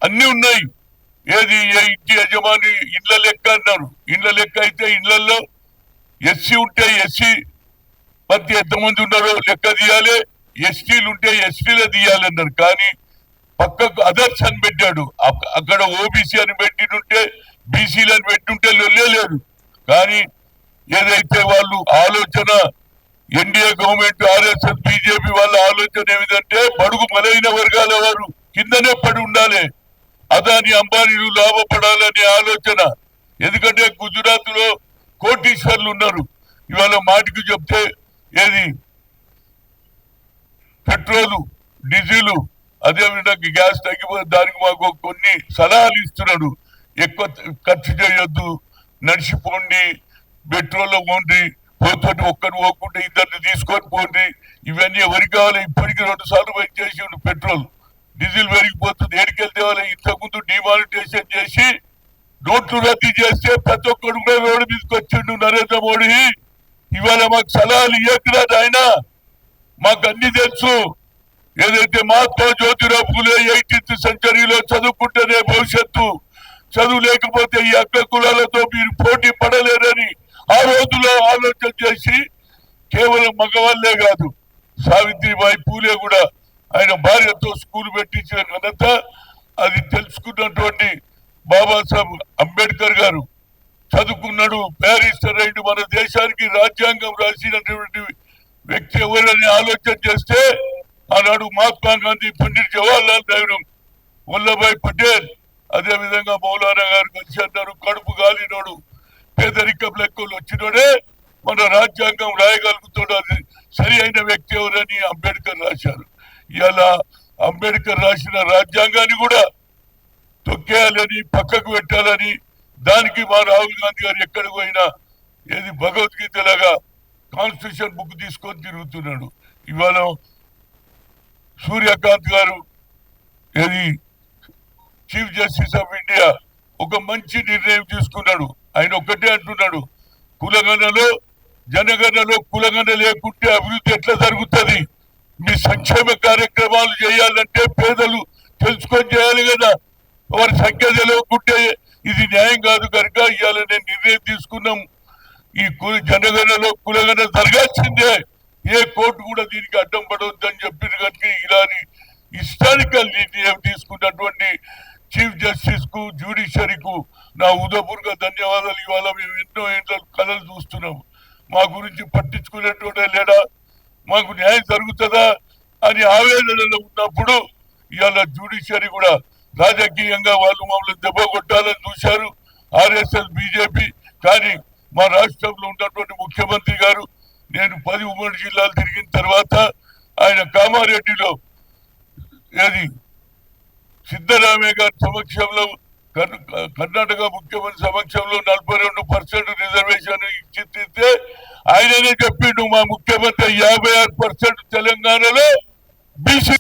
అన్ని ఉన్నాయి. ఏది ఇంటి యజమాని ఇళ్ల లెక్క అన్నారు. ఇళ్ల లెక్క అయితే ఇళ్లలో ఎస్సీ ఉంటే ఎస్సీ మధ్య ఎంతమంది ఉన్నారో లెక్క తీయాలి, ఎస్టీలు ఉంటే ఎస్టీలో తీయాలన్నారు. కానీ పక్కకు అదర్స్ అని పెట్టాడు. అక్కడ ఓబీసీ అని పెట్టినుంటే బీసీలను పెట్టింటే లొల్లే లేదు. కానీ ఏదైతే వాళ్ళు ఆలోచన ఎన్డీఏ గవర్నమెంట్ ఆర్ఎస్ఎస్ బీజేపీ వాళ్ళ ఆలోచన ఏమిటంటే బడుగు బలైన వర్గాల వారు కిందనే పడి ఉండాలి, అదాని అంబానీలు లాభపడాలనే ఆలోచన. ఎందుకంటే గుజరాత్ లో కోటీశ్వర్లు ఉన్నారు. ఇవాళ మాటికి చెప్తే ఏది పెట్రోలు డీజిల్ అదేవిధంగా గ్యాస్ తగ్గిపోతే దానికి మాకు కొన్ని సలహాలు ఇస్తున్నాడు. ఎక్కువ ఖర్చు చేయొద్దు, నడిచిపోండి, పెట్రోల్లో పోండి, పోతే ఒక్కరు పోకుండా ఇద్దరిని తీసుకొని పోండి. ఇవన్నీ ఎవరికి కావాలి? ఇప్పటికీ 2 సార్లు పెంచేసి పెట్రోల్ డీజిల్ పెరిగిపోతుంది. ఏడికెళ్తే వాళ్ళు ఇంతకుముందు డిమానిటైజేషన్ చేసి నోట్లు రద్దు చేస్తే ప్రతి ఒక్కడు కూడా రోడ్డు మీదకి వచ్చిండు నరేంద్ర మోడీ. ఇవాళ మాకు సలహాలు ఇవ్వకురా ఆయన, మాకు అన్ని తెలుసు. ఏదైతే మహాత్మా జ్యోతిరావు ఫులే 18th సెంచరీలో చదువుకుంటేనే భవిష్యత్తు, చదువు లేకపోతే ఈ అగ్ర కులాలతో మీరు పోటీ పడలేరని ఆ రోజులో ఆలోచన చేసి కేవలం మగవాళ్లే కాదు సావిత్రిబాయి పూలే కూడా ఆయన భార్యతో స్కూల్ పెట్టించిన ఘనత అది తెలుసుకున్నటువంటి బాబాసాహెబ్ అంబేద్కర్ గారు. చదువుకున్నాడు, బ్యారిస్టర్ అయిండు, మన దేశానికి రాజ్యాంగం రాసినటువంటి వ్యక్తి ఎవరని ఆలోచన చేస్తే ఆనాడు మహాత్మా గాంధీ, పండిట్ జవహర్లాల్ నెహ్రూ, వల్లభాయ్ పటేల్, అదే విధంగా మౌలానా గారు కలిసి అన్నారు కడుపు గాలినోడు పేదరికం లెక్కలు వచ్చినోడే మన రాజ్యాంగం రాయగలుగుతాడు, అది సరి అయిన వ్యక్తి ఎవరని అంబేద్కర్ రాశారు. ఇలా అంబేద్కర్ రాసిన రాజ్యాంగాన్ని కూడా తొక్కేయాలని, పక్కకు పెట్టాలని, దానికి మా రాహుల్ గాంధీ గారు ఎక్కడికి పోయినా ఏది భగవద్గీత లాగా కాన్స్టిట్యూషన్ బుక్ తీసుకొని తిరుగుతున్నాడు. ఇవాళ సూర్యకాంత్ గారు ఏది చీఫ్ జస్టిస్ ఆఫ్ ఇండియా ఒక మంచి నిర్ణయం తీసుకున్నాడు. ఆయన ఒక్కటే అంటున్నాడు, కులగణలో జనగణలో కులగణ లేకుంటే అభివృద్ధి ఎట్లా జరుగుతుంది? మీ సంక్షేమ కార్యక్రమాలు చేయాలంటే పేదలు తెలుసుకొని చేయాలి కదా, వారి సంఖ్య తెలియకుంటే ఇది న్యాయం కాదు. కనుక ఇవాళ నేను నిర్ణయం తీసుకున్నాం, ఈ జనగణలో కులగణ జరగాల్సిందే, ఏ కోర్టు కూడా దీనికి అడ్డం పడవద్దని చెప్పిన కనుక ఇలాని హిస్టారికల్ నిర్ణయం తీసుకున్నటువంటి చీఫ్ జస్టిస్ కు, జ్యుడిషియరీకు నా ఉదయపూర్వక ధన్యవాదాలు. ఇవాళ మేము ఎన్నో ఏంటో కళలు చూస్తున్నాము, మా గురించి పట్టించుకునేటోడే లేడా, మాకు న్యాయం జరుగుతుందా అని ఆవేదనలో ఉన్నప్పుడు ఇవాళ జ్యుడిషియరీ కూడా రాజకీయంగా వాళ్ళు మమ్మల్ని దెబ్బ కొట్టాలని చూశారు ఆర్ఎస్ఎస్ బీజేపీ. కానీ మా రాష్ట్రంలో ఉన్నటువంటి ముఖ్యమంత్రి గారు, నేను 10 ఉమ్మడి జిల్లాలు తిరిగిన తర్వాత ఆయన కామారెడ్డిలో ఏది సిద్ధరామయ్య గారి సమక్షంలో, కర్ణాటక ముఖ్యమంత్రి సమక్షంలో 42% రిజర్వేషన్ ఇచ్చితే ఆయననే చెప్పిండు మా ముఖ్యమంత్రి 56% తెలంగాణలో బీసీ